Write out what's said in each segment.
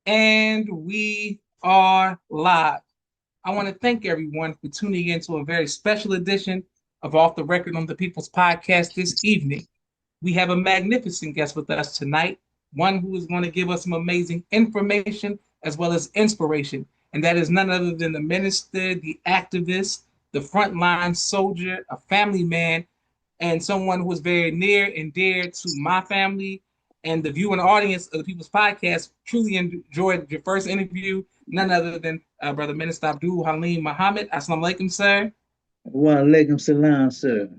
And we are live. I want to thank everyone for tuning in to a very special edition of Off the Record on the People's Podcast this evening. We have a magnificent guest with us tonight, one who is going to give us some amazing information as well as inspiration. And that is none other than the minister, the activist, the frontline soldier, a family man, and someone who is very near and dear to my family and the viewing audience of the People's Podcast. Truly enjoyed your first interview. None other than Brother Minister Abdul Haleem Muhammad. Assalamu alaikum, sir. Wa alaikum salam, sir.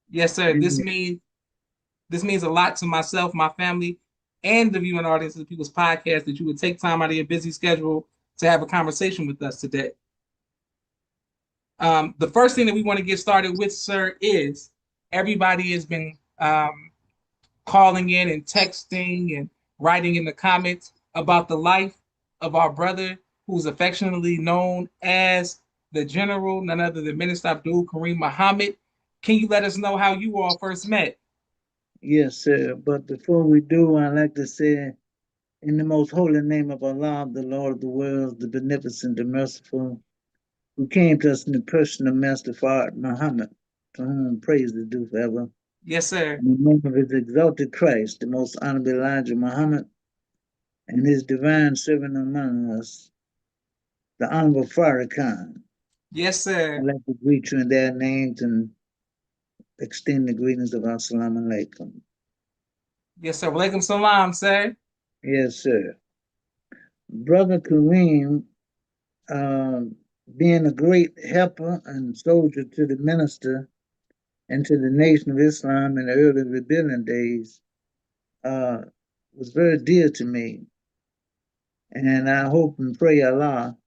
Yes, sir. This And means this means a lot to myself, my family, and the viewing audience of the People's Podcast that you would take time out of your busy schedule to have a conversation with us today. The first thing that we want to get started with, sir, is everybody has been calling in and texting and writing in the comments about the life of our brother who's affectionately known as the General, none other than Minister Abdul Kareem Muhammad. Can you let us know how you all first met? yes, sir. But before we do, I'd like to say, in the most holy name of Allah, the Lord of the worlds, the beneficent, the merciful, who came to us in the person of Master Farrakhan Muhammad, to whom praise is due forever. Yes, sir. In the name of his exalted Christ, the most honorable Elijah Muhammad, and his divine servant among us, the honorable Farrakhan. Yes, I'd sir. like to greet you in their names and extend the greetings of Assalamu alaikum. Yes, sir. Walaikum salam, sir. Yes, sir. Brother Kareem, um, being a great helper and soldier to the minister and to the Nation of Islam in the early rebellion days, uh, was very dear to me. And I hope and pray Allah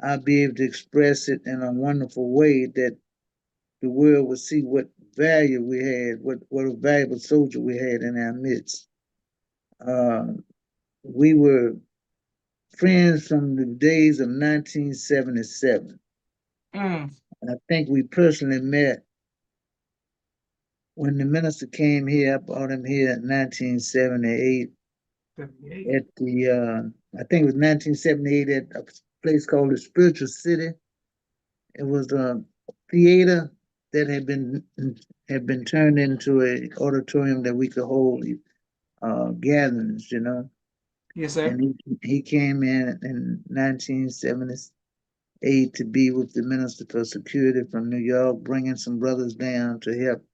I'll be able to express it in a wonderful way that the world will see what value we had, what a valuable soldier we had in our midst. Uh, we were friends from the days of 1977. Mm, I think we personally met when the minister came here. I brought him here in 1978 at I think it was 1978 at a place called the Spiritual City. It was a theater that had been turned into a auditorium that we could hold gatherings, yes, sir. And he came in 1978 to be with the Minister for Security from New York, bringing some brothers down to help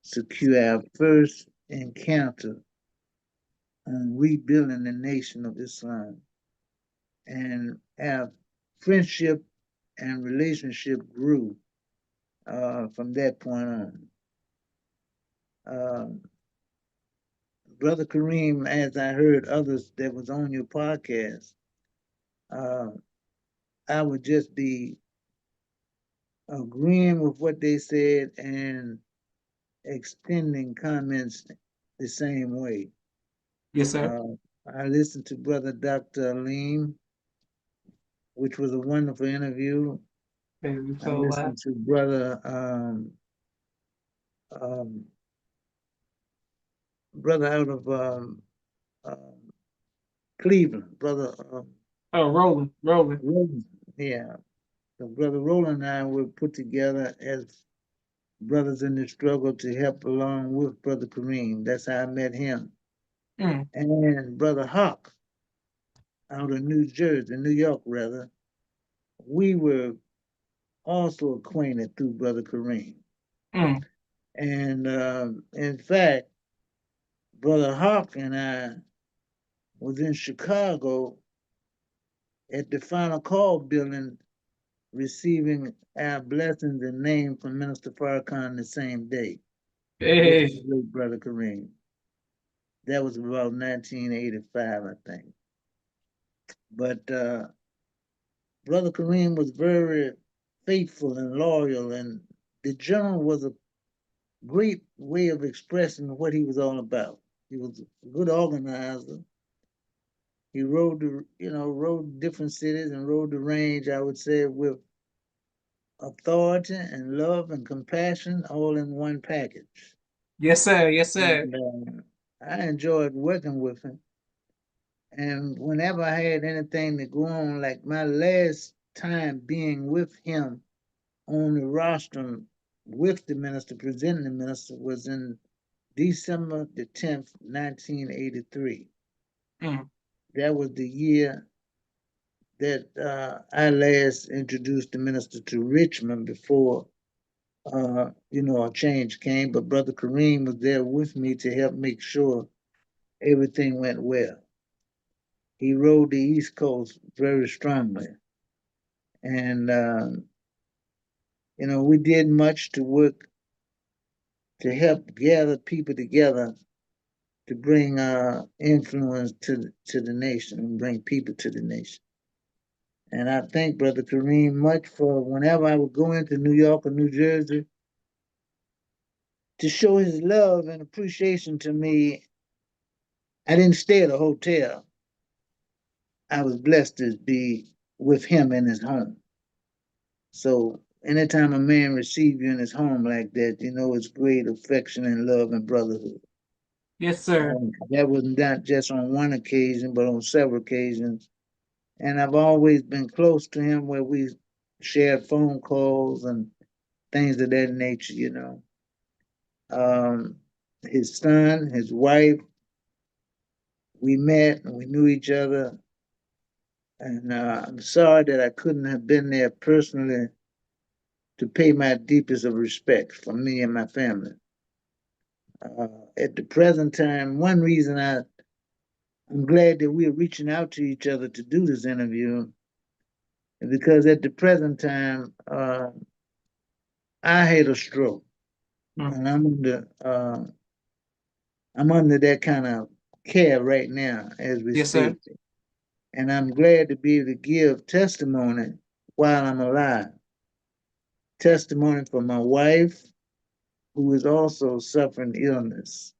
secure our first encounter on rebuilding the nation of Islam. And our friendship and relationship grew from that point on. Um, Brother Kareem, as I heard others that was on your podcast, uh, I would just be agreeing with what they said and extending comments the same way. Yes, sir. Uh, I listened to Brother Dr. Haleem, which was a wonderful interview. Baby, I so listened to um, brother out of um, Cleveland, brother Oh, rolling, rolling. Roland. Yeah, so brother Roland and I were put together as brothers in the struggle to help along with brother Kareem. That's how I met him. Mm, And brother Hawk out of New Jersey, New York rather. We were also acquainted through brother Kareem. mm. And in fact, brother Hawk and I was in Chicago at the Final Call building receiving our blessings and name from Minister Farrakhan the same day, which is the Hey, late brother Kareem. That was about 1985, I think. But brother Kareem was very faithful and loyal, and the general was a great way of expressing what he was all about. He was a good organizer. He rode different cities and rode the range, I would say, with authority and love and compassion all in one package. yes, sir. Yes, sir. And I enjoyed working with him. And whenever I had anything to go on, like my last time being with him on the rostrum with the minister, presenting the minister, was in December the 10th, 1983. Mm. That was the year that I last introduced the minister to Richmond before, a change came. But Brother Karriem was there with me to help make sure everything went well. He rode the East Coast very strongly. And, we did much to work to help gather people together to bring influence to the nation and bring people to the nation. And I thank Brother Karriem much for whenever I would go into New York or New Jersey to show his love and appreciation to me. I didn't stay at a hotel. I was blessed to be with him in his home. So anytime a man receives you in his home like that, it's great affection and love and brotherhood. Yes, sir. That was not just on one occasion, but on several occasions. And I've always been close to him where we shared phone calls and things of that nature. Um, his son, his wife, we met and we knew each other. And I'm sorry that I couldn't have been there personally to pay my deepest of respect for me and my family. At the present time, one reason I'm glad that we're reaching out to each other to do this interview is because at the present time, I had a stroke, Mm. and I'm under that kind of care right now as we Yes, sir. speak, and I'm glad to be able to give testimony while I'm alive. Testimony for my wife, who is also suffering illness.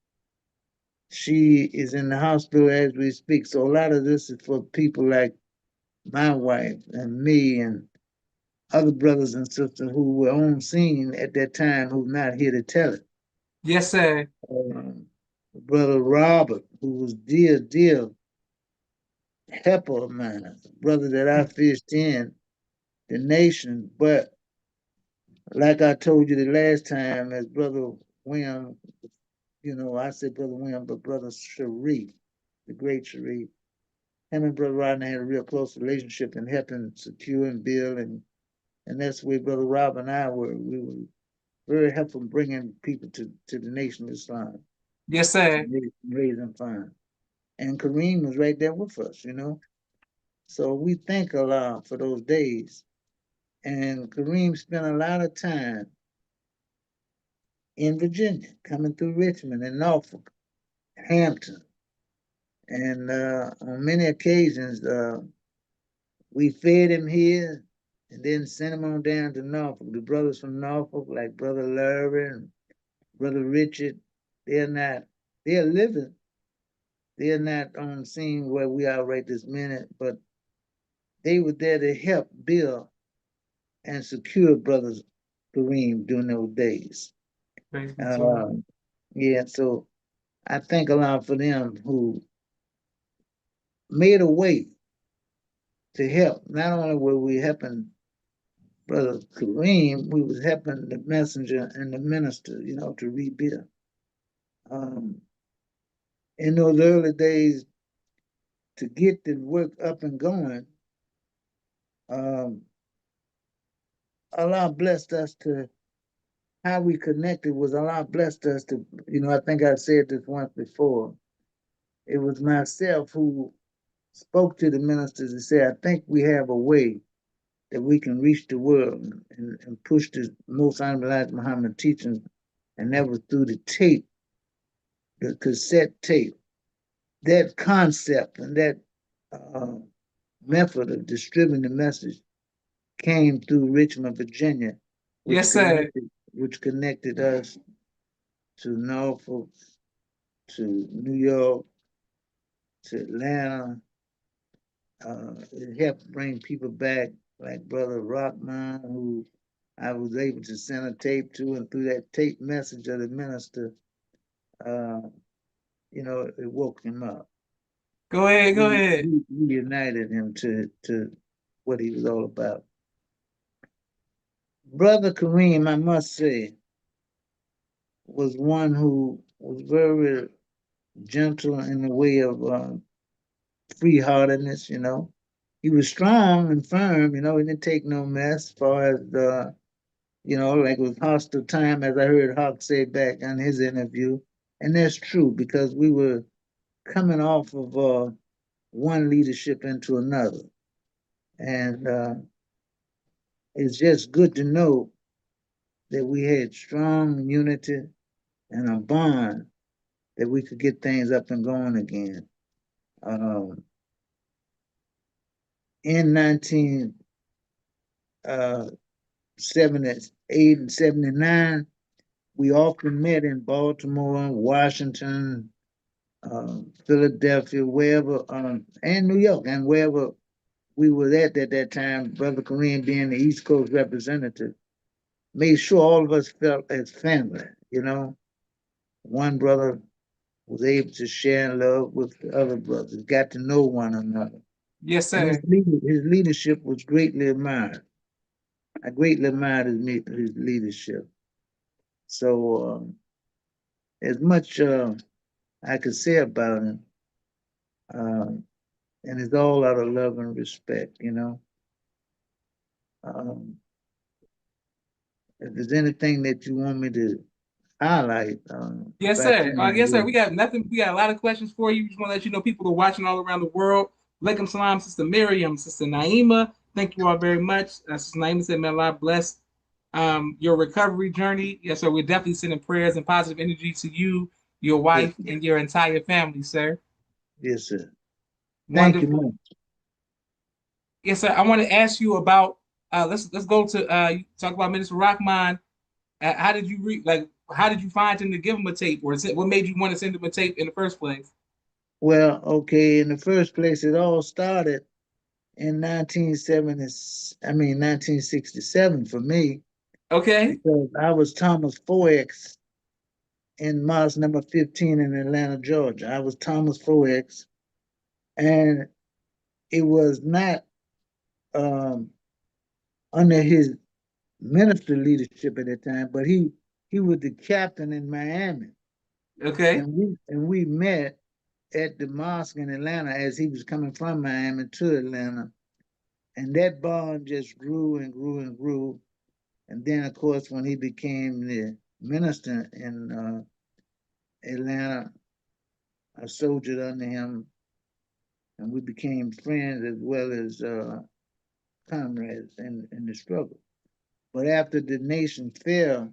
She is in the hospital as we speak. So a lot of this is for people like my wife and me and other brothers and sisters who were on scene at that time who's not here to tell it. Yes, sir. Um, Brother Robert, who was dear, dear helper of mine, brother that I Mm. fished in the nation. But like I told you the last time, as Brother William, I said Brother William, but Brother Sharif, the great Sharif, him and Brother Rodney had a real close relationship in helping secure and build, and that's where Brother Rob and I were. We were very helpful in bringing people to the Nation of Islam Yes, to sir. raise them fund. And Kareem was right there with us. So we thank Allah for those days. And Kareem spent a lot of time in Virginia, coming through Richmond and Norfolk, Hampton. And on many occasions, we fed him here and then sent him on down to Norfolk. The brothers from Norfolk, like Brother Larry and Brother Richard, they're not, they're living. They're not on the scene where we are right this minute, but they were there to help build and secure Brothers Kareem during those days. Praise be to Allah. Uh, yeah, so I thank Allah for them who made a way to help. Not only were we helping Brother Kareem, we was helping the messenger and the minister, to rebuild. Um, in those early days, to get the work up and going, um, Allah blessed us to how we connected was Allah blessed us to, I think I said this once before. It was myself who spoke to the ministers and said, I think we have a way that we can reach the world and push the most honorable Elijah Muhammad teachings, and that was through the tape, the cassette tape. That concept and that uh, method of distributing the message came through Richmond, Virginia, which Yes, sir. connected which connected us to Norfolk, to New York, to Atlanta. It helped bring people back, like Brother Rockman, who I was able to send a tape to, and through that tape message of the minister, uh, it woke him up. Go ahead, go ahead. We united him to what he was all about. Brother Kareem, I must say, was one who was very gentle in the way of free heartedness, you know. He was strong and firm, you know, he didn't take no mess as far as you know, like it was hostile time, as I heard Hawk say back on his interview. And that's true because we were coming off of one leadership into another. And it's just good to know that we had strong unity and a bond that we could get things up and going again. Um, in 1978 and 79, we often met in Baltimore, Washington, Philadelphia, wherever, and New York, and wherever we were at that time. Brother Karriem, being the East Coast representative, made sure all of us felt as family. You know, one brother was able to share love with the other brothers, got to know one another, Yes, and sir. his leadership was greatly admired. I greatly admired his leadership. So, as much I could say about him, uh, and it's all out of love and respect. You know, um, if there's anything that you want me to highlight, if Yes, I sir. can, I Yes, sir. will. We got nothing. We got a lot of questions for you. We just want to let you know people are watching all around the world. Alaikum salam, Sister Miriam, Sister Naima. Thank you all very much. Sister Naima said, "May Allah bless your recovery journey." Yes, sir. We're definitely sending prayers and positive energy to you, your Yes, wife, and your entire family, sir. yes, sir. Thank you Wonderful. much. Yes, sir. I want to ask you about. Let's go to talk about Minister Rahman. How did you like? How did you find him to give him a tape, or is it what made you want to send him a tape in the first place? Well, okay, in the first place, it all started in 1970, I mean 1967 for me, Okay. because I was Thomas Forex in Mosque number 15 in Atlanta, Georgia. I was Thomas Forex, and it was not um, under his minister leadership at that time, but he was the captain in Miami, Okay. and we met at the mosque in Atlanta as he was coming from Miami to Atlanta, and that bond just grew and grew and grew. And then, of course, when he became the minister in Atlanta, I soldiered under him, and we became friends as well as comrades in the struggle. But after the nation fell,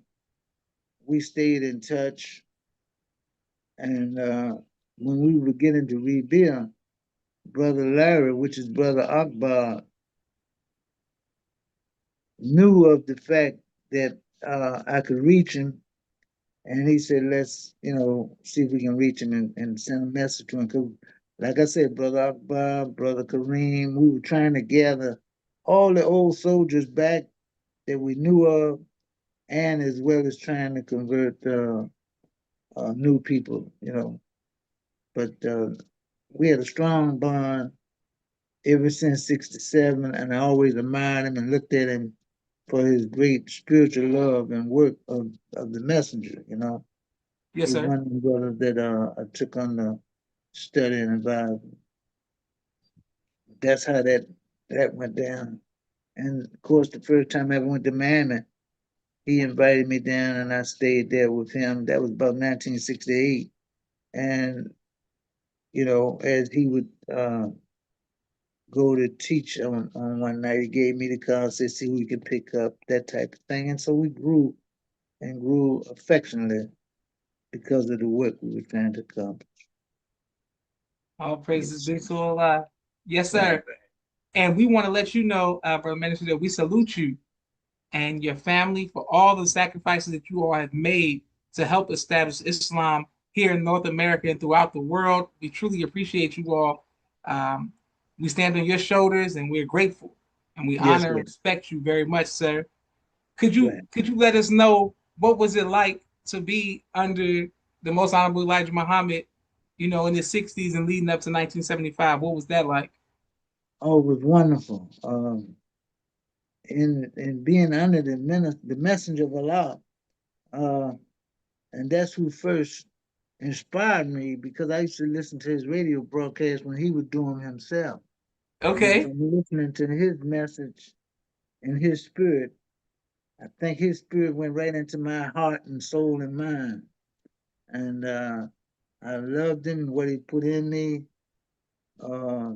we stayed in touch, and when we were beginning to rebuild, Brother Larry, which is Brother Akbar, knew of the fact that I could reach him, and he said, "Let's, see if we can reach him and send a message to him." 'Cause, like I said, Brother Akbar, Brother Kareem, we were trying to gather all the old soldiers back that we knew of, and as well as trying to convert new people, But we had a strong bond ever since '67, and I always admired him and looked at him for his great spiritual love and work of the messenger, Yes, He's sir. one of the brothers that I took on the study and advisement. That's how that went down. And of course, the first time I ever went to Miami, he invited me down, and I stayed there with him. That was about 1968. And as he would go to teach on one night, he gave me the call, said, "See who we could pick up," that type of thing. And so we grew and grew affectionately because of the work we were trying to accomplish. All praises Yes, be to Allah. Yes, right. sir. And we want to let you know, Brother Minister, that we salute you and your family for all the sacrifices that you all have made to help establish Islam here in North America and throughout the world. We truly appreciate you all. Um, we stand on your shoulders and we're grateful and we Yes, honor and sir. respect you very much, sir. Could you Right. could you let us know what was it like to be under the Most Honorable Elijah Muhammad? in the 60s and leading up to 1975? What was that like? Oh, it was wonderful. In being under the messenger of Allah, uh, and that's who first inspired me because I used to listen to his radio broadcast when he would do them himself, and Okay. from listening to his message and his spirit, I think his spirit went right into my heart and soul and mind, and I loved him. What he put in me uh,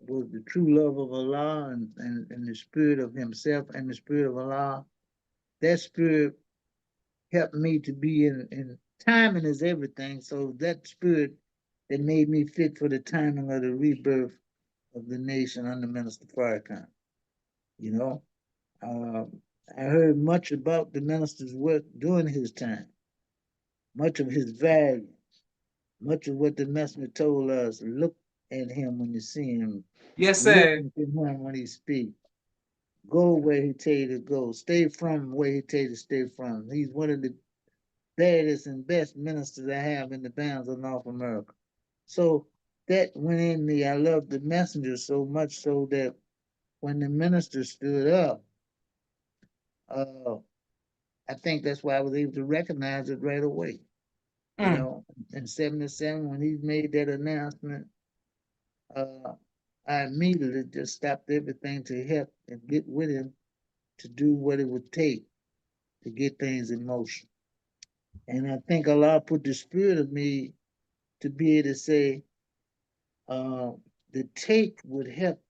was the true love of Allah and the spirit of Himself and the spirit of Allah. That spirit helped me to be in timing is everything. So that spirit that made me fit for the timing of the rebirth of the nation under Minister Farrakhan. You know, uh, I heard much about the minister's work during his time, much of his value, much of what the messenger told us. Look at him when you see him. Yes, sir. Listen to him when he speaks. Go where he tell you to go. Stay from where he tell you to stay from. He's one of the baddest and best ministers I have in the bounds of North America. So that went in me. I loved the messenger so much so that when the minister stood up, uh, I think that's why I was able to recognize it right away. You Mm. know, in '77 when he made that announcement, uh, I immediately just stopped everything to help and get with him to do what it would take to get things in motion. And I think Allah put the spirit of me to be able to say, uh, the tape would help,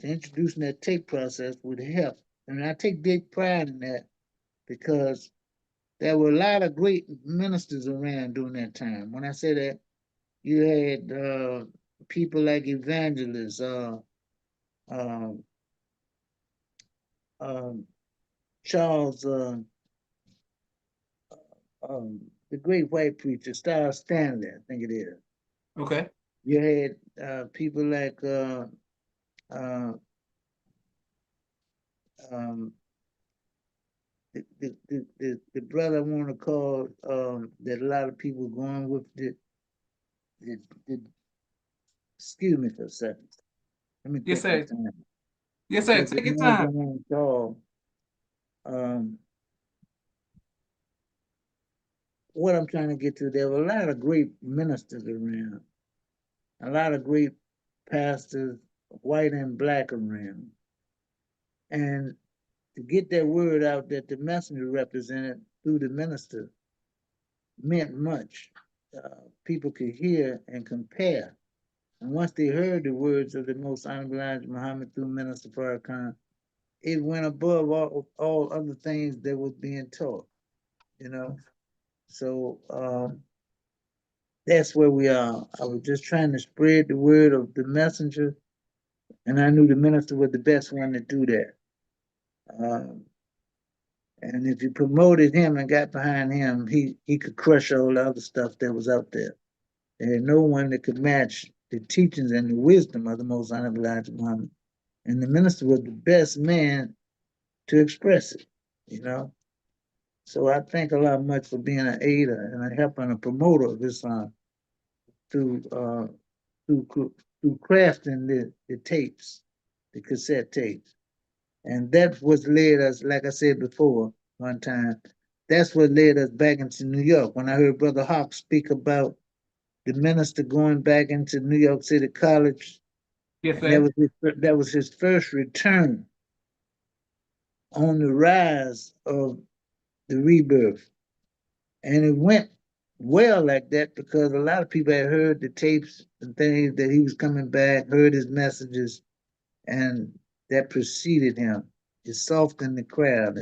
to introducing that tape process would help. And I take big pride in that because there were a lot of great ministers around during that time. When I say that, you had people like evangelists, um, um, Charles, the great white preacher, Styles Stanley, I think it is. Okay. You had people like uh, um, the brother I want to call that a lot of people going with the, the excuse me for a second. Let me Yes, take my sir. time Yes, sir. because the Take your ones I time. want to call. Um, what I'm trying to get to, there were a lot of great ministers around, a lot of great pastors, white and black around, and to get that word out that the messenger represented through the minister meant much. People could hear and compare. And once they heard the words of the most honorable Elijah Muhammad through Minister Farrakhan, it went above all other things that was being taught, you know. So that's where we are. I was just trying to spread the word of the messenger, and I knew the minister was the best one to do that. Um, and if you promoted him and got behind him, he could crush all the other stuff that was out there. There had no one that could match the teachings and the wisdom of the most honorable Elijah Muhammad. And the minister was the best man to express it, you know. So I thank a lot much for being an aider and a helper and a promoter of Islam through through through crafting the tapes, the cassette tapes. And that was led us, like I said before, one time, that's what led us back into New York. When I heard Brother Hawk speak about the minister going back into New York City College, Yes, and that sir. was that was his first return on the rise of the rebirth. And it went well like that because a lot of people had heard the tapes and things that he was coming back, heard his messages, and that preceded him. It softened the crowd.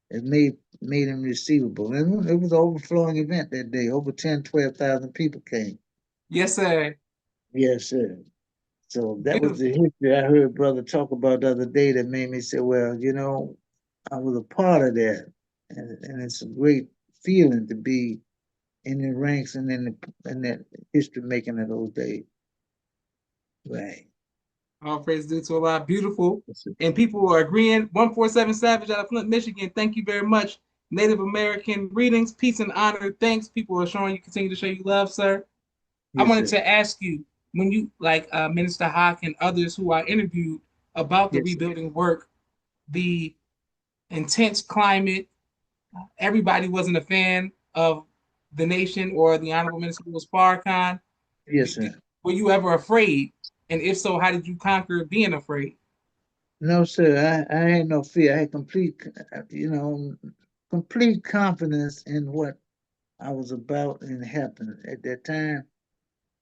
It made him receivable. And it was an overflowing event that day. Over 10, 12,000 people came. Yes, sir. Yes, sir. So that was the Beautiful. history I heard brother talk about the other day that made me say, well, I was a part of that. And it's a great feeling to be in the ranks and in that history making of those days. Right. All praise due to Allah. Beautiful. And people are agreeing. 147 Savage out of Flint, Michigan. Thank you very much. Native American greetings, peace and honor. Thanks. People are showing you, continue to show you love, sir. I Yes, wanted sir. to ask you when you like Minister Hawk and others who I interviewed about the Yes, sir. rebuilding work, the intense climate. Everybody wasn't a fan of the nation or the Honorable Minister Louis Farrakhan. Yes, sir. Were you ever afraid? And if so, how did you conquer being afraid? No, sir. I had no fear. I had complete confidence in what I was about and happened at that time.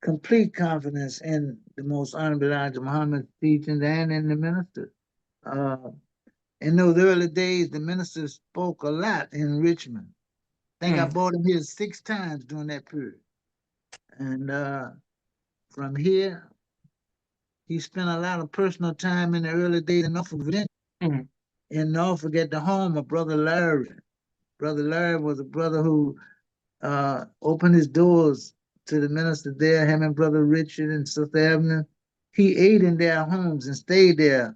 Complete confidence in the most honorable Elijah Muhammad's teachings and in the minister. Uh, in those early days, the minister spoke a lot in Richmond. I think I Mm, brought him here 6 times during that period. And from here, he spent a lot of personal time in the early days in Norfolk, Virginia. mm, In Norfolk at the home of Brother Larry. Brother Larry was a brother who opened his doors to the minister there, him and Brother Richard and Sister Evelyn. He ate in their homes and stayed there,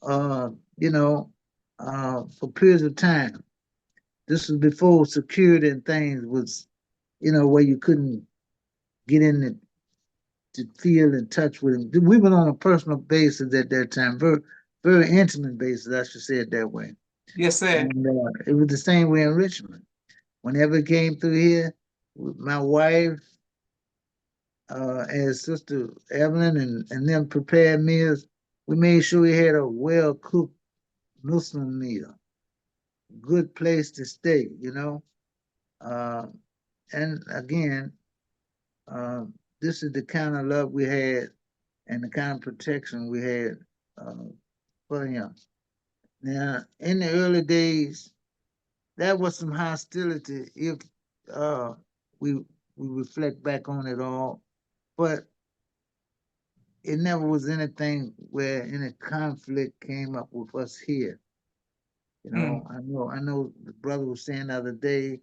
uh, you know, for periods of time. This was before security and things was, where you couldn't get in to feel and touch with him. We were on a personal basis at that time, very, very intimate basis, I should say it that way. yes, sir. And it was the same way in Richmond. Whenever it came through here, with my wife, and Sister Evelyn, and them prepared meals, we made sure we had a well cooked Muslim meal, good place to stay. Uh, and again, uh, this is the kind of love we had and the kind of protection we had uh, for him. Now, in the early days, that was some hostility if uh, we we reflect back on it all, but it never was anything where any conflict came up with us here. Mm, I know the brother was saying the other day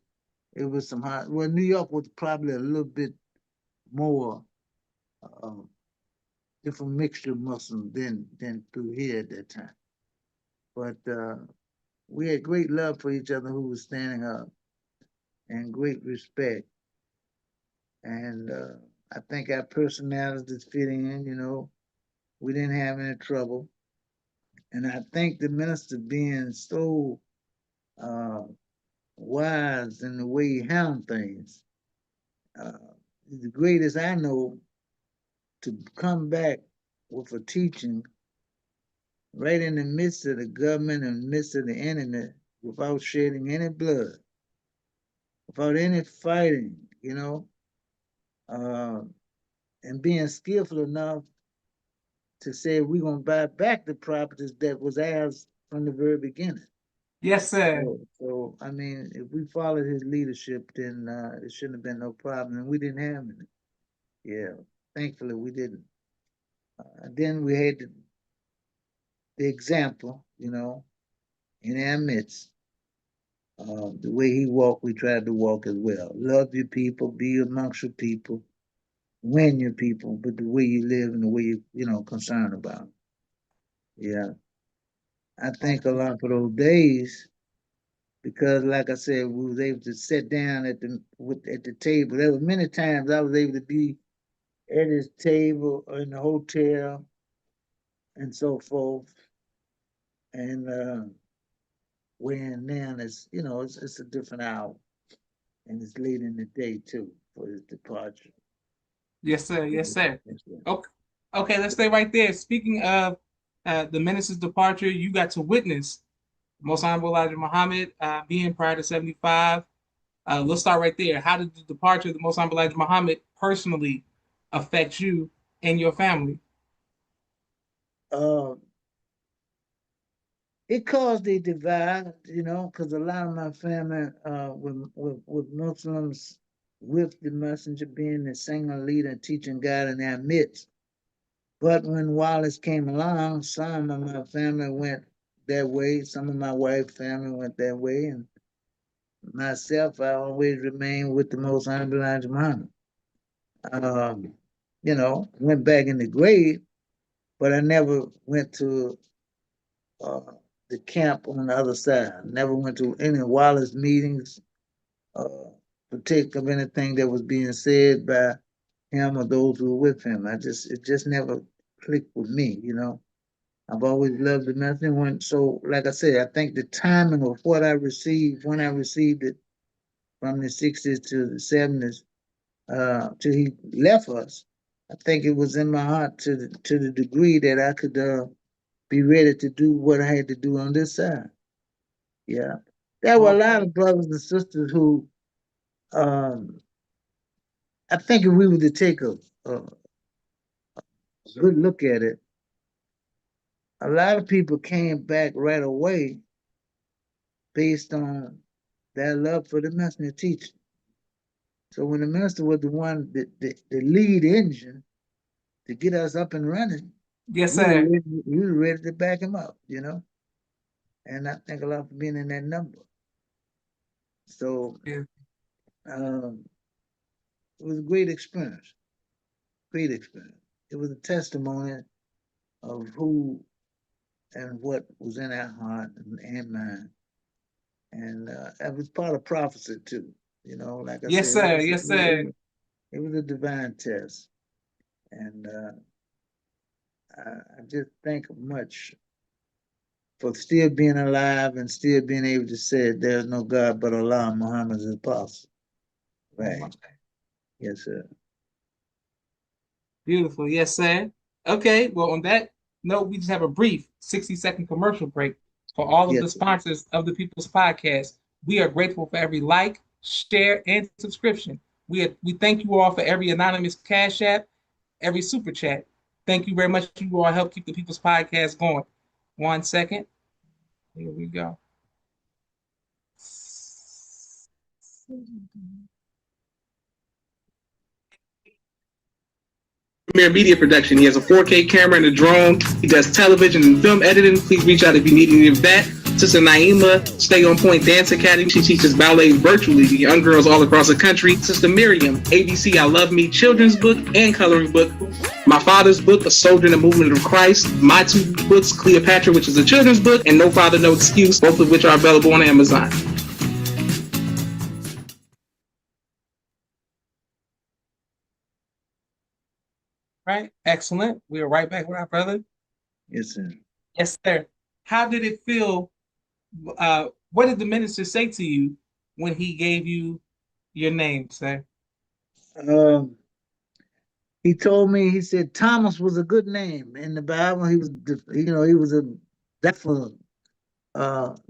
it was some hot. Well, New York was probably a little bit more uh, different mixture of Muslim than through here at that time. But we had great love for each other who was standing up and great respect. And I think our personalities fitting in. We didn't have any trouble. And I think the minister being so uh, wise in the way he handled things, uh, the greatest I know to come back with a teaching right in the midst of the government and midst of the enemy without shedding any blood, without any fighting, uh, and being skillful enough to say we're going to buy back the properties that was ours from the very beginning. yes, sir. So I mean, if we followed his leadership, then it shouldn't have been no problem, and we didn't have any. Yeah, thankfully we didn't. Then we had the example, in our midst. The way he walked, we tried to walk as well. Love your people, be amongst your people, win your people, but the way you live and the way you concerned about them. Yeah, I thank Allah for those days because, like I said, we was able to sit down at the table. There were many times I was able to be at his table or in the hotel and so forth. And when now it's a different hour and it's late in the day too for his departure. Yes, sir. Yes, sir. Yes, sir. Okay, okay, let's stay right there. Speaking of the minister's departure, you got to witness Most Honorable Elijah Muhammad being prior to 75. Let's start right there. How did the departure of the Most Honorable Elijah Muhammad personally affect you and your family? Uh, it caused a divide, because a lot of my family with Muslims with the messenger being the singer, leader, teaching God in their midst. But when Wallace came along, some of my family went that way. Some of my wife's family went that way. And myself, I always remained with the Most Honorable Elijah Muhammad. Um, went back in the grave, but I never went to uh, the camp on the other side. Never went to any Wallace meetings, uh, partake of anything that was being said by him or those who were with him. It just never clicked with me, I've always loved the message. So like I said, I think the timing of what I received when I received it from the 60s to the 70s, till he left us, I think it was in my heart to the degree that I could be ready to do what I had to do on this side. Yeah. There were a lot Okay. of brothers and sisters who, um, I think if we were to take a good look at it, a lot of people came back right away based on their love for the messenger teaching. So when the minister was the one, the lead engine to get us up and running, Yes, sir. we were ready to back him up. And I thank a lot for being in that number. So Yeah. um, it was a great experience, great experience. It was a testimony of who and what was in our heart and mind. And it was part of prophecy too. Like I Yes, said, sir. Yes, sir. it was a divine test. And I just thank much for still being alive and still being able to say there's no God but Allah, Muhammad is apostle. Right. Yes, sir. Beautiful. Yes, sir. Okay. Well, on that note, we just have a brief 60-second commercial break for all of Yes, the sir. sponsors of the People's Podcast. We are grateful for every like, share, and subscription. We thank you all for every anonymous cash app, every super chat. Thank you very much. You all help keep the People's Podcast going. 1 second. Here we go. Premier Media Production. He has a 4K camera and a drone. He does television and film editing. Please reach out if you need any of that. Sister Naima, Stay On Point Dance Academy. She teaches ballet virtually to young girls all across the country. Sister Miriam, ABC I Love Me children's book and coloring book. My father's book, A Soldier in the Movement of Christ. My two books, Cleopatra, which is a children's book, and No Father, No Excuse, both of which are available on Amazon. Right? Excellent. We are right back with our brother. Yes, sir. Yes, sir. How did it feel? What did the minister say to you when he gave you your name, sir? Um, he told me, he said Thomas was a good name in the Bible. He was a definite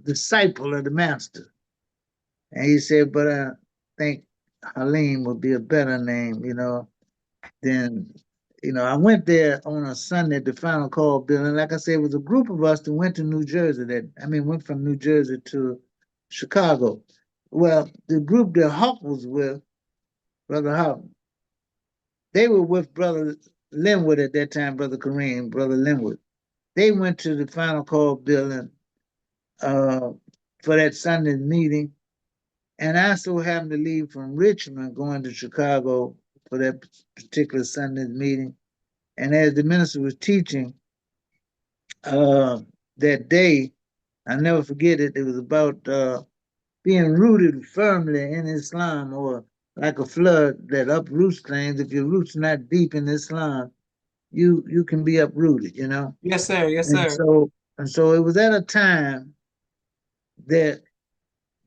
disciple of the master. And he said, but I think Haleem would be a better name, than, I went there on a Sunday at the Final Call building. Like I said, it was a group of us that went to New Jersey went from New Jersey to Chicago. Well, the group that Hawk was with, Brother Hawk, they were with Brother Linwood at that time, Brother Karriem, Brother Linwood. They went to the Final Call building uh, for that Sunday meeting. And I so happened to leave from Richmond going to Chicago for that particular Sunday meeting. And as the minister was teaching uh, that day, I never forget it. It was about being rooted firmly in Islam, or like a flood that uproots things. If your roots not deep in Islam, you can be uprooted. Yes, sir. Yes, And sir. so and so it was at a time that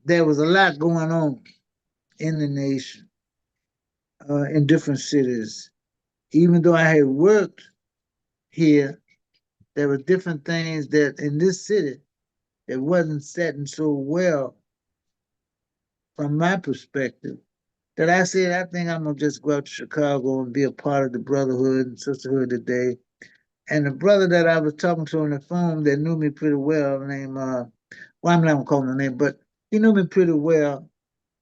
there was a lot going on in the nation, in different cities. Even though I had worked here, there were different things that in this city that wasn't setting so well from my perspective, that I said, I think I'm gonna just go out to Chicago and be a part of the brotherhood and sisterhood today. And the brother that I was talking to on the phone that knew me pretty well, named well, I'm not gonna call him the name, but he knew me pretty well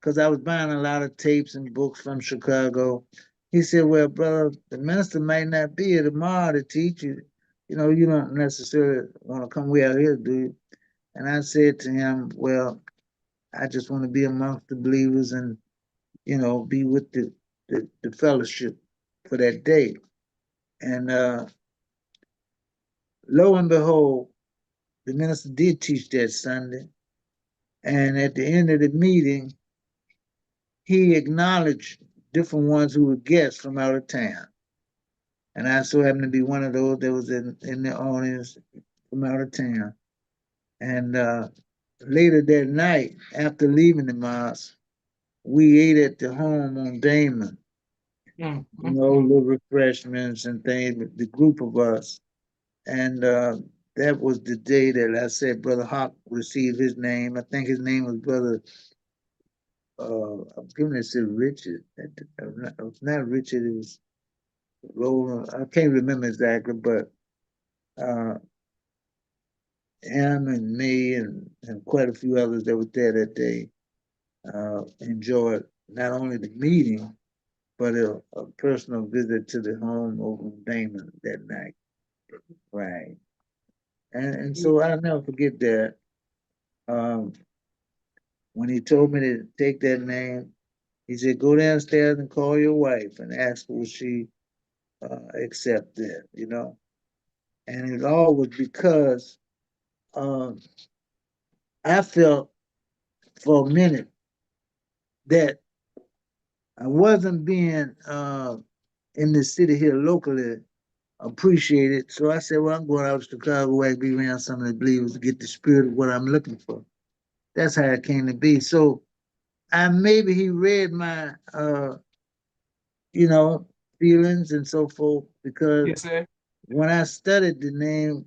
because I was buying a lot of tapes and books from Chicago. He said, well, brother, the minister might not be here tomorrow to teach you. You don't necessarily want to come way out here, do you? And I said to him, well, I just want to be amongst the believers and, be with the fellowship for that day. And lo and behold, the minister did teach that Sunday. And at the end of the meeting, he acknowledged different ones who were guests from out of town. And I so happened to be one of those that was in the audience from out of town. And later that night, after leaving the mosque, we ate at the home on Damon, Mm, you mm, know, mm. little refreshments and things, the group of us. And that was the day that I said Brother Hawk received his name. I think his name was Brother, I'm giving it to Richard. It was not Richard, it was Roland. I can't remember exactly, but uh, him and me and quite a few others that were there that day enjoyed not only the meeting, but a personal visit to the home over in Damon that night. Right. And so I'll never forget that. Um, when he told me to take that name, he said, go downstairs and call your wife and ask her will she accept that, you know? And it all was because um, I felt for a minute that I wasn't being in the city here locally appreciated. So I said, well, I'm going out to Chicago where I be around some of the believers to get the spirit of what I'm looking for. That's how it came to be. So I maybe he read my you know, feelings and so forth, because Yes, sir. when I studied the name,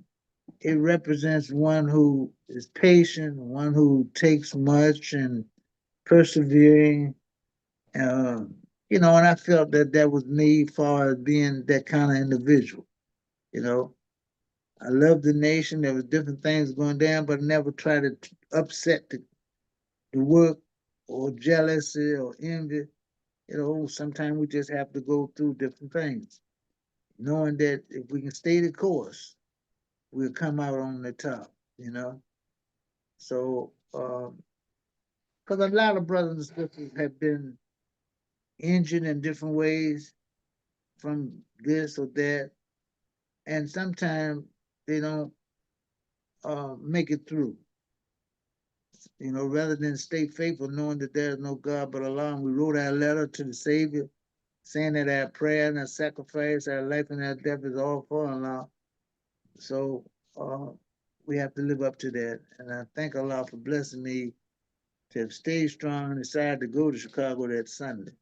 it represents one who is patient, one who takes much and persevering. Um, you know, and I felt that that was me, far as being that kind of individual. You know, I loved the nation. There was different things going down, but I never tried to upset the work or jealousy or envy. You know, sometimes we just have to go through different things, knowing that if we can stay the course, we'll come out on the top, you know? So, because a lot of brothers and sisters have been injured in different ways from this or that, and sometimes they don't make it through. You know, rather than stay faithful, knowing that there is no God but Allah, and we wrote our letter to the Savior, saying that our prayer and our sacrifice, our life and our death is all for Allah. So uh, we have to live up to that. And I thank Allah for blessing me to have stayed strong and decided to go to Chicago that Sunday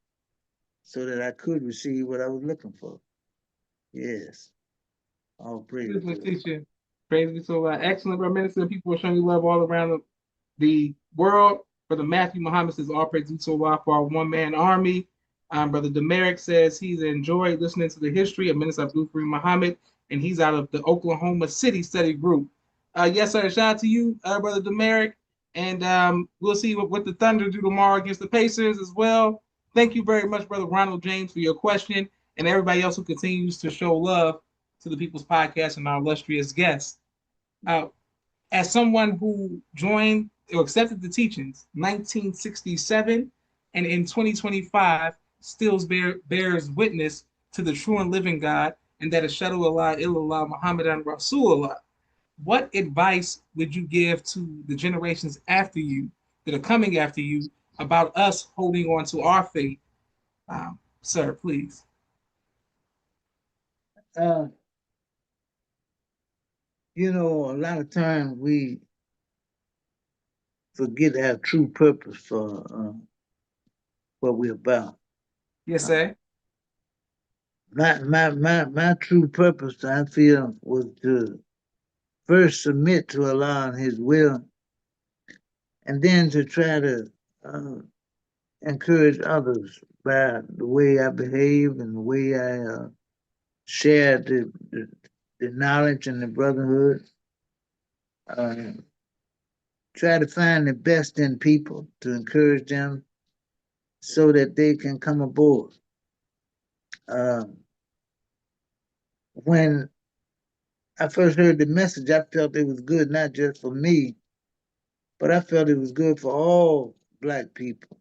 so that I could receive what I was looking for. Yes, all praise Beautiful to it. teaching. Praise be so excellent, brother minister. People are showing you love all around the world. Brother Matthew Muhammad says, all praise be so for our one man army. Brother Demerick says he's enjoyed listening to the history of Minister Abdul Kareem Muhammad, and he's out of the Oklahoma City study group. Yes, sir. Shout out to you, Brother Demerick. And we'll see what the Thunder do tomorrow against the Pacers as well. Thank you very much, Brother Ronald James, for your question, and everybody else who continues to show love to the People's Podcast and our illustrious guests. Uh, as someone who joined or accepted the teachings 1967 and in 2025 still bears witness to the true and living God and that Ashadu Allah illallah Muhammadan Rasulullah. What advice would you give to the generations after you that are coming after you about us holding on to our faith? Sir, please. Uh, you know, a lot of times we forget our true purpose for what we're about. Yes, Uh, sir. my true purpose, I feel, was to first submit to Allah and His will, and then to try to uh, encourage others by the way I behave and the way I share the knowledge and the brotherhood. Uh, try to find the best in people to encourage them so that they can come aboard. Um, when I first heard the message, I felt it was good not just for me, but I felt it was good for all black people,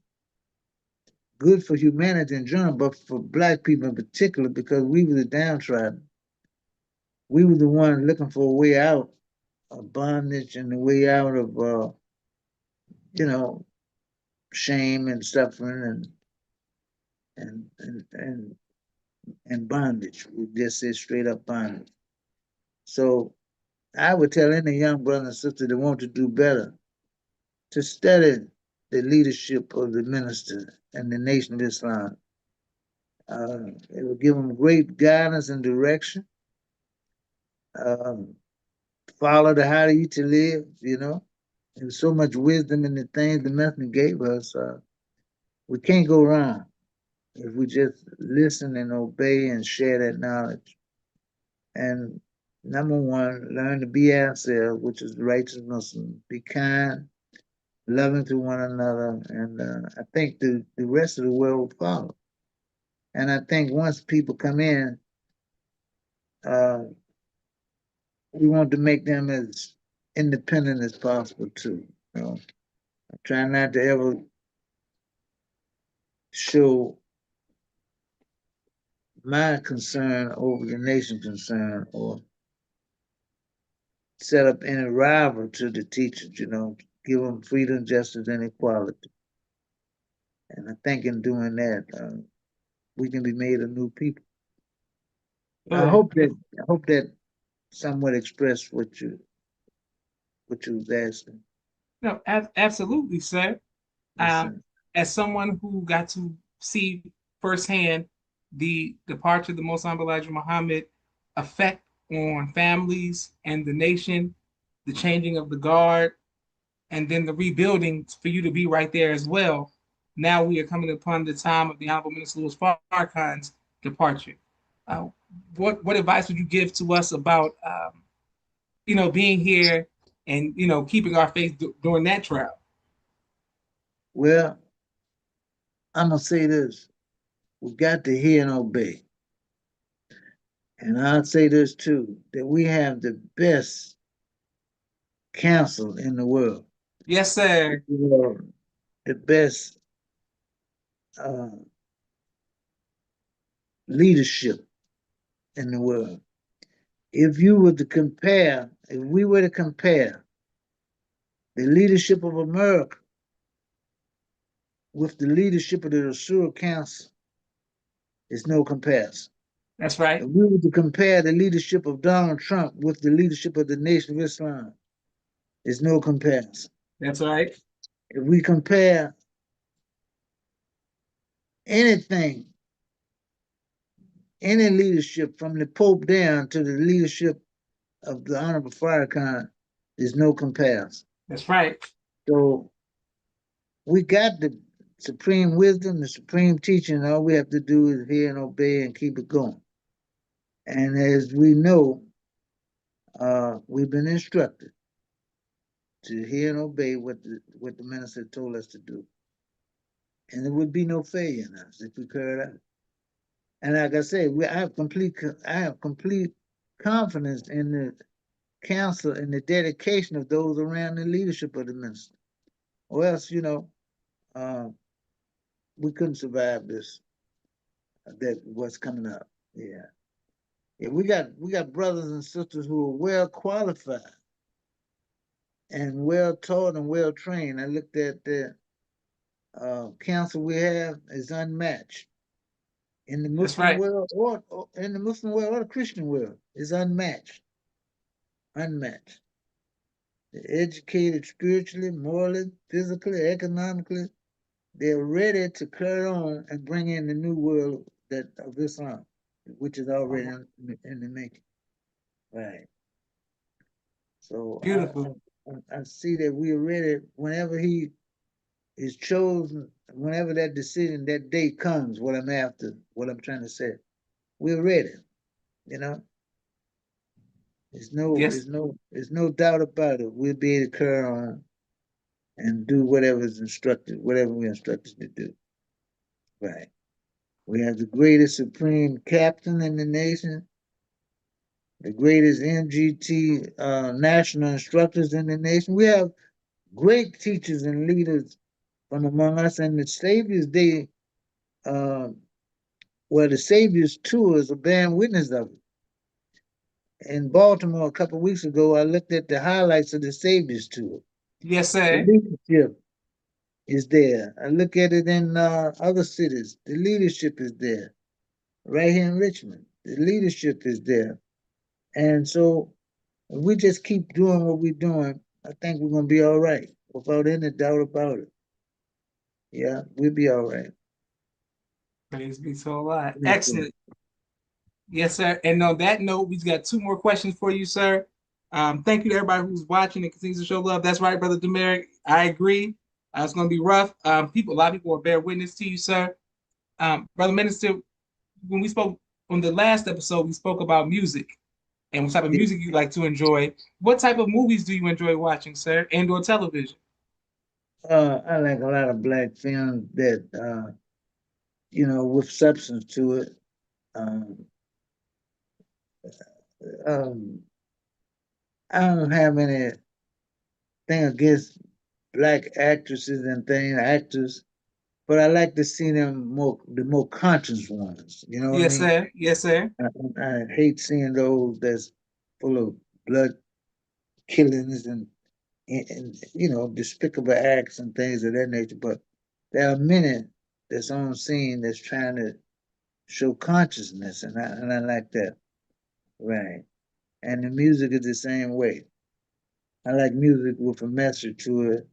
good for humanity in general, but for black people in particular, because we were the downtrodden. We were the ones looking for a way out of bondage and a way out of, you know, shame and suffering. And and and bondage. We just say straight up bondage. So I would tell any young brother and sister that want to do better to study the leadership of the minister and the Nation of Islam. It will give them great guidance and direction. Um, Follow the how to eat to live, you know. There's so much wisdom in the things the Master gave us. We can't go wrong if we just listen and obey and share that knowledge. And number one, learn to be ourselves, which is righteous Muslim. Be kind, loving to one another, and I think the rest of the world will follow. And I think once people come in, uh, we want to make them as independent as possible too. You know, I try not to ever show my concern over the nation's concern or set up any rival to the teachers, you know, give them freedom, justice, and equality. And I think in doing that, we can be made a new people. I Good. hope that I hope that somewhat expressed what you was asking. No, absolutely, sir. Yes, Um, sir. as someone who got to see firsthand the departure of the Most Honorable Elijah Muhammad effect on families and the nation, the changing of the guard, and then the rebuilding for you to be right there as well. Now we are coming upon the time of the Honorable Minister Louis Farrakhan's departure. Uh, what advice would you give to us about being here and keeping our faith during that trial? Well, I'm gonna say this: we got to hear and obey. And I'll say this too: that we have the best counsel in the world, Yes, sir. the best uh, leadership in the world. If we were to compare the leadership of America with the leadership of the Rasul Council, there's no comparison. That's right. If we were to compare the leadership of Donald Trump with the leadership of the Nation of Islam, there's no comparison. That's right. If we compare anything, any leadership from the Pope down to the leadership of the Honorable Farrakhan, there's no comparison. That's right. So we got the supreme wisdom, the supreme teaching. All we have to do is hear and obey and keep it going. And as we know, we've been instructed to hear and obey what the minister told us to do. And there would be no failure in us if we carried out. And like I say, I have complete confidence in the council and the dedication of those around the leadership of the minister. Or else, uh, we couldn't survive this. That what's coming up. Yeah. Yeah, we got brothers and sisters who are well qualified and well taught and well trained. I looked at the council we have is unmatched in the That's Muslim right. world or in the Muslim world or the Christian world is unmatched. Unmatched. They're educated spiritually, morally, physically, economically. They're ready to carry on and bring in the new world that of Islam, which is already in the making. Right. So Beautiful. I see that we are ready whenever he is chosen, whenever that decision, that day comes, what I'm after, what I'm trying to say. We're ready, you know. Yes. There's no doubt about it. We'll be able to carry on and do whatever is instructed, whatever we're instructed to do. Right. We have the greatest supreme captain in the nation, the greatest MGT national instructors in the nation. We have great teachers and leaders from among us, and the Savior's Day, uh, the Savior's tour is a bearing witness of it. In Baltimore a couple of weeks ago, I looked at the highlights of the Savior's tour. Yes, The sir. leadership, is there. I look at it in other cities. The leadership is there. Right here in Richmond, the leadership is there. And so if we just keep doing what we're doing, I think we're gonna be all right, without any doubt about it. Yeah, we'll be all right. Praise be to Allah. Yes, sir. Excellent. Yes, sir. And on that note, we've got two more questions for you, sir. Thank you to everybody who's watching and continues to show love. That's right, Brother Demeric. I agree. It's going to be rough. A lot of people will bear witness to you, sir. Brother Minister, when we spoke on the last episode, we spoke about music and what type of Yeah. music you like to enjoy. What type of movies do you enjoy watching, sir, and/or television? I like a lot of black films that with substance to it. Um, um, I don't have anything against black actresses and things, actors, but I like to see them the more conscious ones. You know what I Yes, mean? sir. Yes, sir. I hate seeing those that's full of blood killings and despicable acts and things of that nature. But there are many that's on scene that's trying to show consciousness, and I like that. Right. And the music is the same way. I like music with a message to it,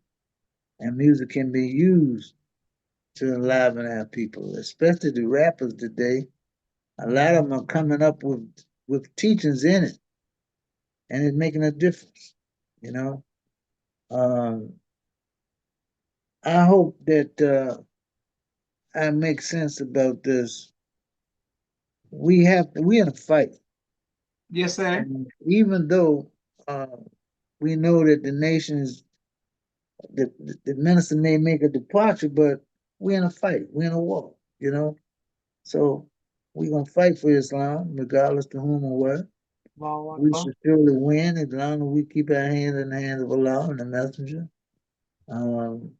and music can be used to enliven our people, especially the rappers today. A lot of them are coming up with teachings in it, and it's making a difference. You know, um, I hope that I make sense about this. We in a fight, Yes, sir. and even though we know that the nation's the minister may make a departure, but we're in a fight. We're in a war. So we're gonna fight for Islam, regardless to whom or what. Allahu We Akbar. should surely win as long as we keep our hands in the hands of Allah and the Messenger. Um,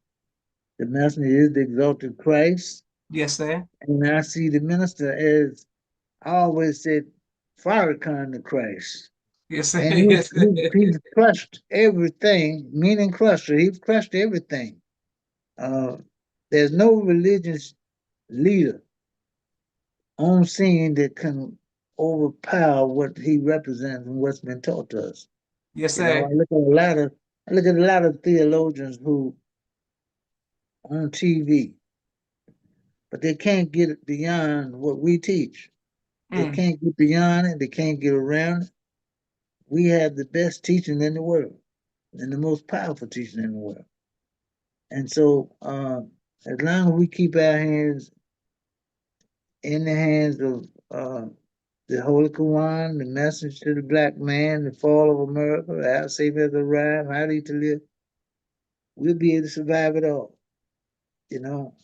the Messenger is the exalted Christ, Yes, sir. and I see the minister as I always said, Farrakhan the Christ. Yes, sir. And Yes, sir. he's crushed everything, meaning crusher. He's crushed everything. Uh, there's no religious leader on scene that can overpower what he represents and what's been taught to us. Yes, You know, sir. I look at a lot of theologians who on TV, but they can't get beyond what we teach. They Mm. can't get beyond it. They can't get around it. We have the best teaching in the world and the most powerful teaching in the world. And so, as long as we keep our hands in the hands of the Holy Quran, the message to the black man, the fall of America, our Savior has arrived, how to live, we'll be able to survive it all.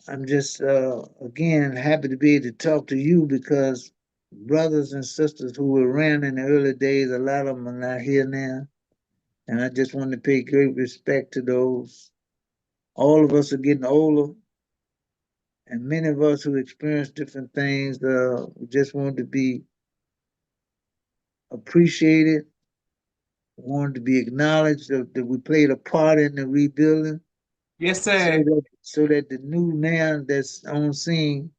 I'm just, again, happy to be able to talk to you because brothers and sisters who were around in the early days, a lot of them are not here now. And I just want to pay great respect to those. All of us are getting older, and many of us who experience different things we just want to be appreciated, want to be acknowledged that we played a part in the rebuilding, Yes, so sir. that the new man that's on scene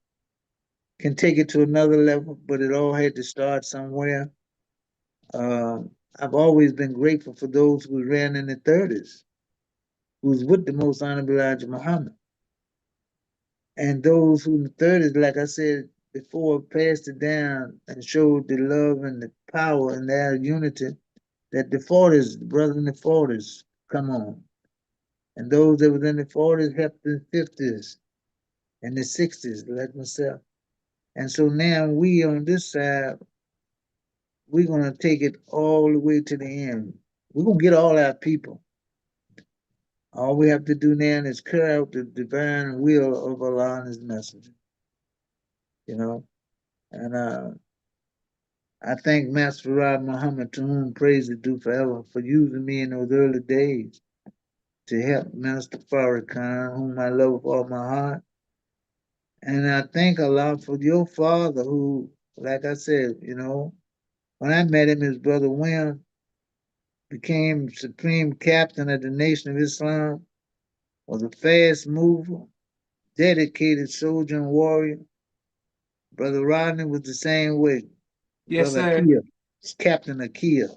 can take it to another level. But it all had to start somewhere. I've always been grateful for those who ran in the 30s, who was with the Most Honorable Elijah Muhammad, and those who in the 30s, like I said before, passed it down and showed the love and the power and their unity that the 40s, the brothers in the 40s, come on. And those that was in the 40s helped in the 50s and the 60s, like myself. And so now we on this side, we're going to take it all the way to the end. We're going to get all our people. All we have to do now is carry out the divine will of Allah and His Messenger, you know. And I thank Master Rod Muhammad, to whom praise is due forever, for using me in those early days to help Master Farrakhan, whom I love with all my heart. And I thank Allah for your father, who, like I said, when I met him, his brother William became supreme captain of the Nation of Islam. was a fast mover, dedicated soldier and warrior. Brother Rodney was the same way. Yes, Brother sir. Akia, Captain Akia,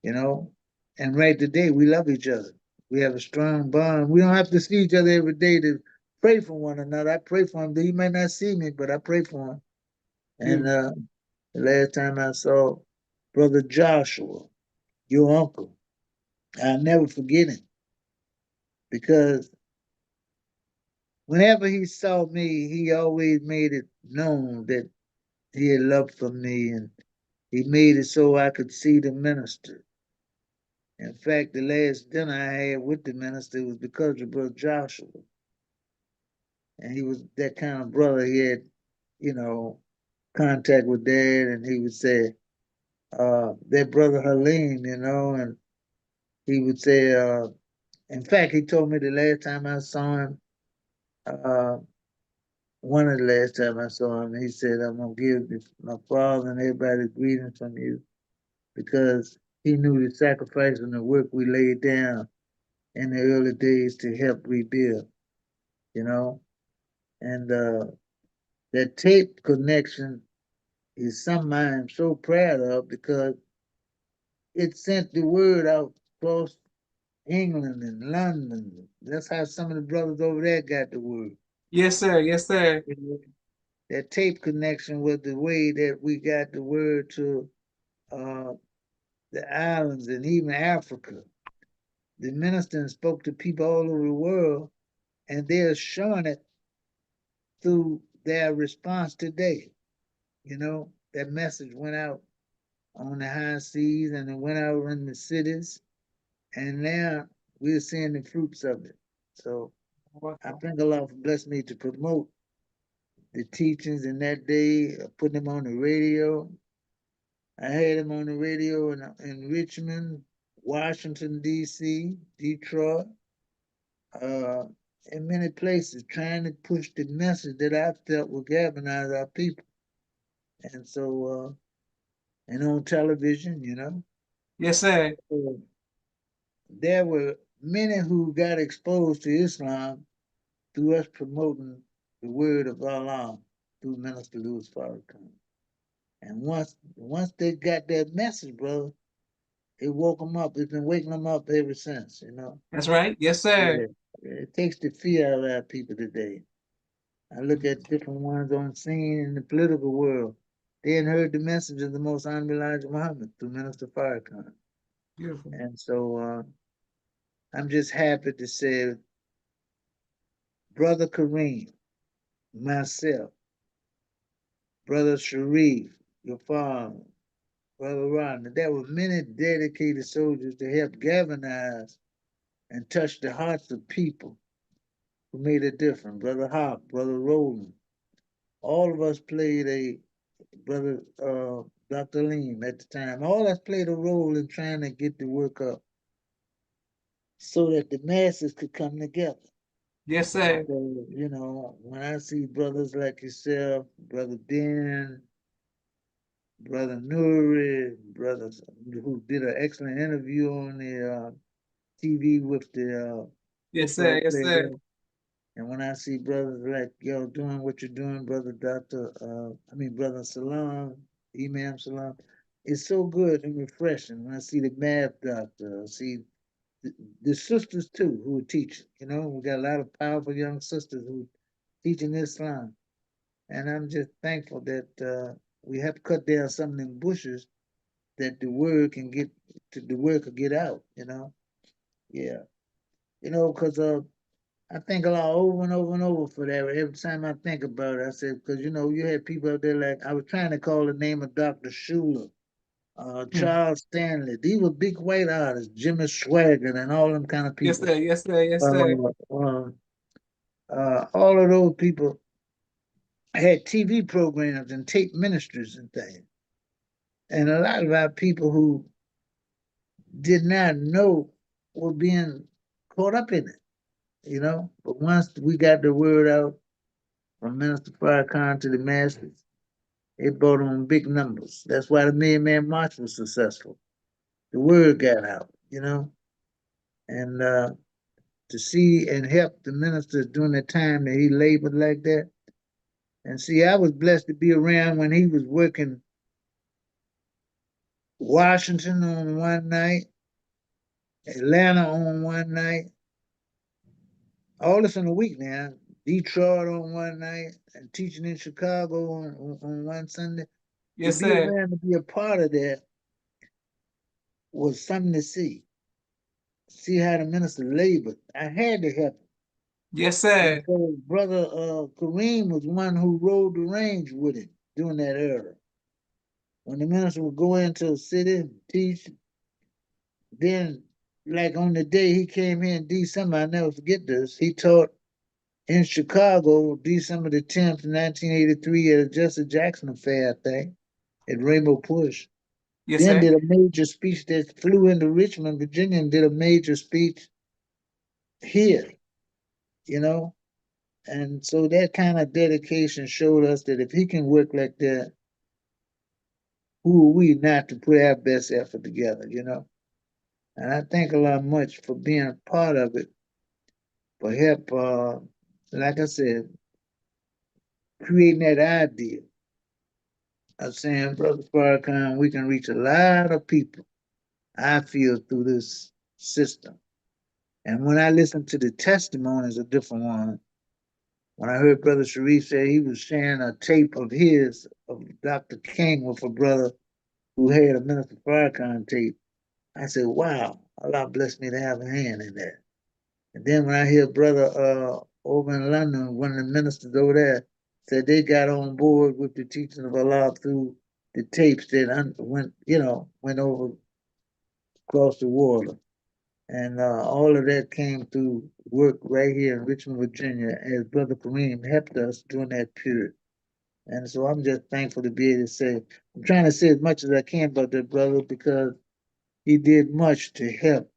you know. And right today, we love each other. We have a strong bond. We don't have to see each other every day to pray for one another. I pray for him. He might not see me, but I pray for him. And Beautiful. the last time I saw Brother Joshua, your uncle, I'll never forget him because whenever he saw me, he always made it known that he had love for me and he made it so I could see the minister. In fact, the last dinner I had with the minister was because of Brother Joshua. And he was that kind of brother. He had, you know, contact with dad, and he would say, that brother Haleem, and he would say, in fact, he told me the last time I saw him, uh, one of the last time I saw him, he said, I'm going to give my father and everybody greetings from you because he knew the sacrifice and the work we laid down in the early days to help rebuild, you know. And that tape connection is something I am so proud of because it sent the word out across England and London. That's how some of the brothers over there got the word. Yes, sir. Yes, sir. That tape connection was the way that we got the word to uh, the islands and even Africa. The minister spoke to people all over the world, and they're showing it through their response today. That message went out on the high seas and it went out in the cities, and now we're seeing the fruits of it. So I Welcome. thank Allah for blessing me to promote the teachings in that day, putting them on the radio. I had them on the radio in Richmond, Washington, D.C., Detroit, uh, in many places, trying to push the message that I felt would galvanize our people. And so, and on television. Yes, sir. So there were many who got exposed to Islam through us promoting the word of Allah through Minister Louis Farrakhan. And once they got that message, brother, it woke them up. It's been waking them up ever since. That's right. Yes, sir. Yeah. It takes the fear out of our people today. I look at different ones on scene in the political world. They had heard the message of the most honorable Elijah Muhammad through Minister Farrakhan. Beautiful. And so I'm just happy to say, Brother Karriem, myself, Brother Sharif, your father, Brother Rodney, there were many dedicated soldiers to help galvanize and touch the hearts of people who made a difference. Brother Hop, Brother Roland, all of us played Brother Dr. Haleem at the time, all of us played a role in trying to get the work up so that the masses could come together. Yes, And sir. so, when I see brothers like yourself, Brother Ben, Brother Nuri, brothers who did an excellent interview on the TV with the Yes, sir. football Yes, sir. player. And when I see brothers like yo doing what you're doing, brother brother Salam, Imam Salam, it's so good and refreshing. When I see the math doctor, I see the sisters too who are teaching. We got a lot of powerful young sisters who teaching Islam, and I'm just thankful that we have cut down some of them bushes that the word could get out. Yeah, because I think a lot over and over and over for that. Every time I think about it, I said, because you had people out there like I was trying to call the name of Dr. Schuler, Hmm. Charles Stanley. These were big white artists, Jimmy Swaggart, and all them kind of Yes, people. sir. Yes, sir. Yes, sir. Uh, uh, all of those people had TV programs and tape ministers and things. And a lot of our people who did not know were being caught up in it. But once we got the word out from Minister Farrakhan to the masses, it brought on big numbers. That's why the Million Man March was successful. The word got out. And to see and help the minister during the time that he labored like that. And see, I was blessed to be around when he was working Washington on one night, Atlanta on one night, all this in a week now. Detroit on one night, and teaching in Chicago on one Sunday. To Yes, be sir. around to be a part of that was something to see. See how the minister labored. I had to help him. Yes, And sir. so brother Karriem was one who rode the range with him during that era. When the minister would go into a city, teach, then like on the day he came here in December, I never forget this, he taught in Chicago, December the 10th, 1983, at a Jesse Jackson affair, I think, at Rainbow Push. Yes, Then sir. did a major speech that flew into Richmond, Virginia, and did a major speech here, you know. And so that kind of dedication showed us that if he can work like that, who are we not to put our best effort together, you know? And I thank a lot much for being a part of it, for help, like I said, creating that idea of saying, Brother Farrakhan, we can reach a lot of people, I feel, through this system. And when I listened to the testimonies of different ones, when I heard Brother Sharif say he was sharing a tape of his, of Dr. King, with a brother who had a Minister Farrakhan tape, I said, wow, Allah blessed me to have a hand in that. And then when I hear brother over in London, one of the ministers over there, said they got on board with the teaching of Allah through the tapes that went, went over across the water. And all of that came through work right here in Richmond, Virginia, as Brother Kareem helped us during that period. And so I'm just thankful to be able to say, I'm trying to say as much as I can about that brother because he did much to help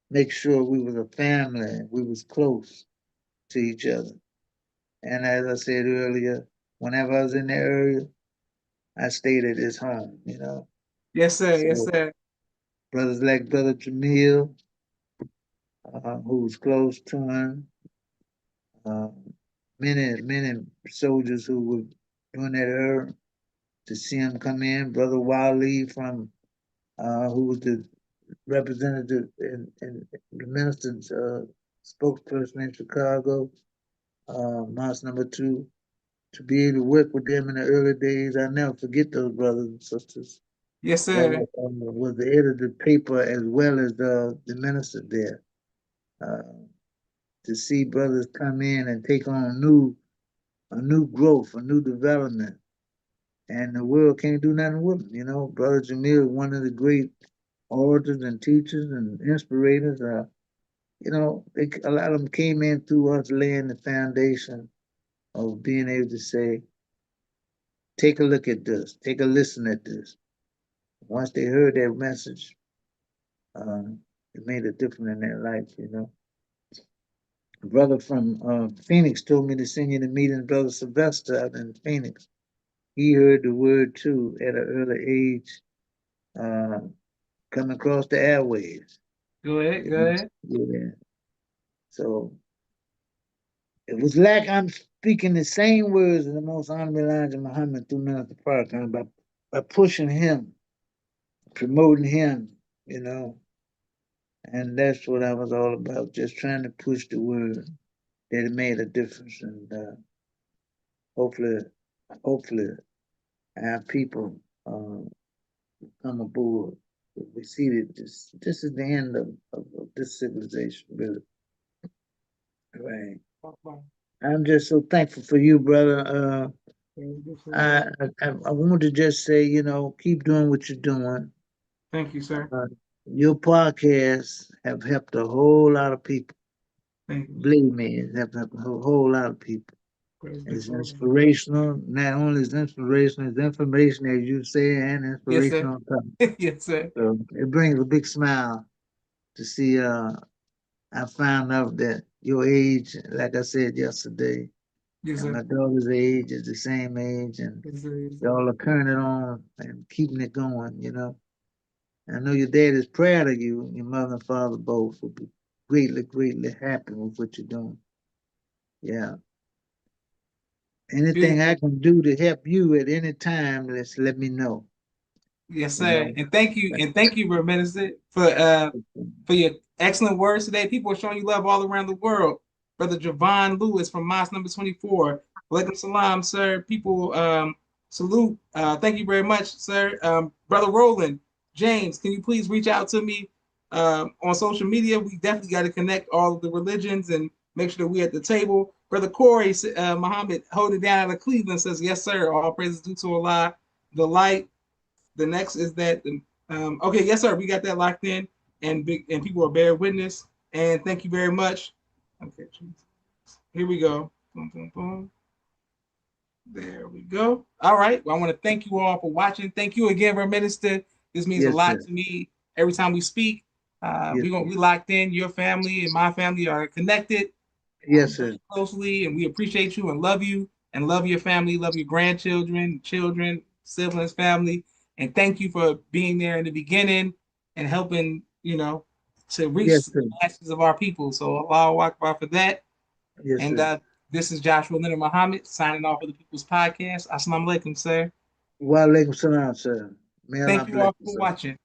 make sure we was a family, we was close to each other. And as I said earlier, whenever I was in the area, I stayed at his home, you know. Yes, sir. Yes, So sir. brothers like Brother Jamil, who was close to him, uh, many soldiers who were doing that era to see him come in. Brother Wali from who was the representative and the minister's spokesperson in Chicago, Mosque number 2, to be able to work with them in the early days. I never forget those brothers and sisters Yes, that sir. was the editor of the paper as well as the minister there. Uh, to see brothers come in and take on a new growth, a new development, and the world can't do nothing with them. You know, Brother Jamil is one of the great orators and teachers and inspirators. A lot of them came in through us laying the foundation of being able to say, take a look at this, take a listen at this. Once they heard that message, it made a difference in their life, you know. A brother from Phoenix told me to send you to meeting Brother Sylvester out in Phoenix. He heard the word too at an early age, uh, coming across the airwaves. Go ahead. Go ahead. Yeah. So it was like I'm speaking the same words of the most honorable Elijah Muhammad through Minister Farrakhan by pushing him, promoting him, you know. And that's what I was all about, just trying to push the word that it made a difference. And hopefully, hopefully, our people come aboard. We see that this is the end of this civilization, really. Right. I'm just so thankful for you, brother. I want to just say, keep doing what you're doing. Thank you, sir. Uh, your podcasts have helped a whole lot of people. Thank you. Believe me, it helped a whole lot of people. Praise the It's Lord. inspirational. Not only is inspirational, it's information, as you say, and Yes, sir. inspirational. Yes, sir. So it brings a big smile to see. I found out that your age, like I said yesterday, Yes, and sir. my daughter's age is the same age, and Yes, sir. Yes, sir. y'all are carrying it on and keeping it going. I know your dad is proud of you, your mother and father both. greatly happy with what you're doing. Yeah. Anything I Beautiful. can do to help you at any time, let's let me know. Yes, You sir. know. And thank you, Bro Minister, for your excellent words today. People are showing you love all around the world. Brother Javon Lewis from Mosque number 24. Walaikum salam, sir. People salute. Thank you very much, sir. Brother Roland, James, can you please reach out to me on social media? We definitely got to connect all of the religions and make sure that we at the table. Brother Corey Muhammad holding down out of Cleveland says, yes, sir. All praises due to Allah, the light. The next is that okay, yes, sir, we got that locked in, and people are bear witness. And thank you very much. Okay, here we go. Boom, boom, boom. There we go. All right. Well, I want to thank you all for watching. Thank you again, Reverend Minister. This means a Yes, lot sir. to me every time we speak. Yes, sir. We locked in. Your family and my family are connected Yes, very sir. closely, and we appreciate you, and love your family, love your grandchildren, children, siblings, family, and thank you for being there in the beginning and helping, to reach Yes, the sir. masses of our people. So Allahu Akbar for that. Yes, And sir. this is Joshua Leonard Muhammad signing off for the People's Podcast. Assalamu alaikum, sir. Wa alaikum salam, sir. May Allah Thank you bless all you, for sir. watching.